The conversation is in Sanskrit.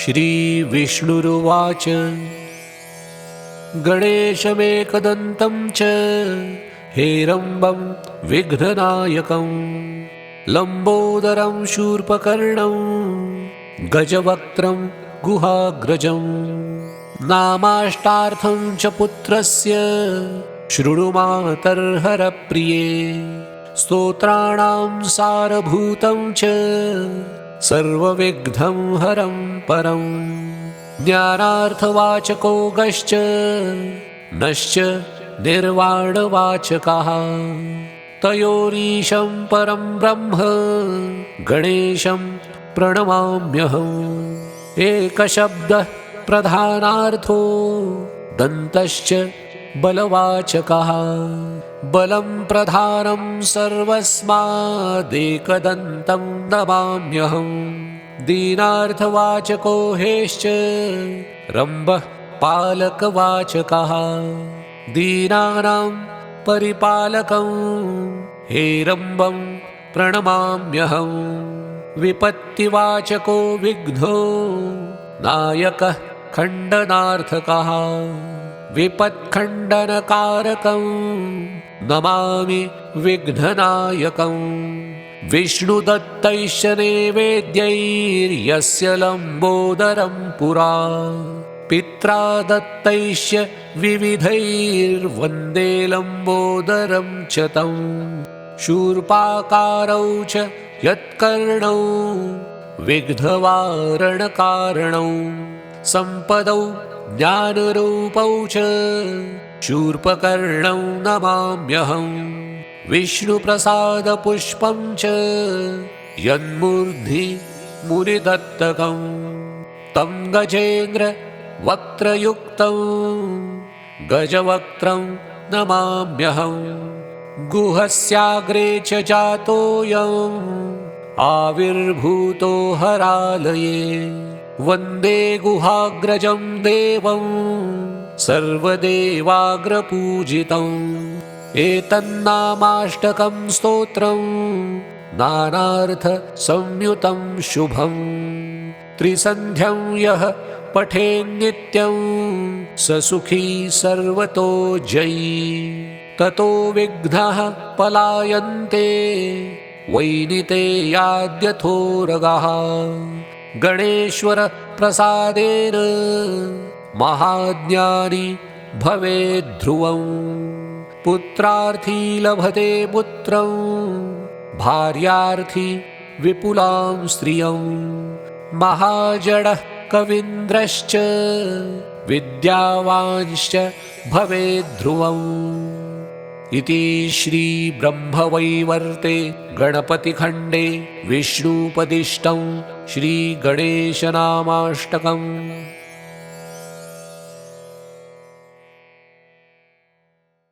श्रीविष्णुरुवाच गणेशमेकदन्तं च हेरम्बं विघ्ननायकं लम्बोदरं शूर्पकर्णं गजवक्त्रं गुहाग्रजं नामाष्टार्थं च पुत्रस्य शृणु मातर्हरप्रिये स्तोत्राणां सारभूतं च सर्वविघ्नं हरं परं ज्ञानार्थवाचको गश्च नश्च निर्वाणवाचकः तयोरीशं परं ब्रह्म गणेशं प्रणमाम्यहम् एकशब्दः प्रधानार्थो दन्तश्च बलवाचकः बलं प्रधानं सर्वस्मादेकदन्तं नमाम्यहम् दीनार्थवाचको हेश्च रम्भः पालकवाचकः दीनानां परिपालकं हेरम्बं प्रणमाम्यहम् विपत्तिवाचको विघ्नो नायकः खण्डनार्थकः विपत्खण्डनकारकं नमामि विघ्ननायकं विष्णुदत्तैश्च नैवेद्यैर्यस्य लम्बोदरं पुरा पित्रा दत्तैश्च विविधैर्वन्दे लम्बोदरं च तं शूर्पाकारौ च यत्कर्णौ विघ्नवारणकारणौ सम्पदौ ज्ञानरूपौ च शूर्पकर्णौ नमाम्यहम् विष्णुप्रसादपुष्पं च यन्मूर्ध्नि मुनिदत्तकं तं गजेन्द्र वक्त्रयुक्तं गजवक्त्रं नमाम्यहम् गुहस्याग्रे च जातोऽयम् आविर्भूतो हरालये वन्दे गुहाग्रजं देवं सर्वदेवाग्रपूजितम् एतन्नामाष्टकं स्तोत्रं नानार्थसंयुतं शुभं त्रिसन्ध्यं यः पठेन्नित्यं स सुखी सर्वतो जयी ततो विघ्नाः पलायन्ते वैनितेयाद्यथोरगः गणेश्वर प्रसादेन महाज्ञानी भवेद्ध्रुवम् पुत्रार्थी लभते पुत्रं भार्यार्थी विपुलां स्त्रियं महाजडः कवीन्द्रश्च विद्यावांश्च भवेद्ध्रुवम् इति श्रीब्रह्मवैवर्ते गणपतिखण्डे विष्णुपदिष्टं श्रीगणेशनामाष्टकम्।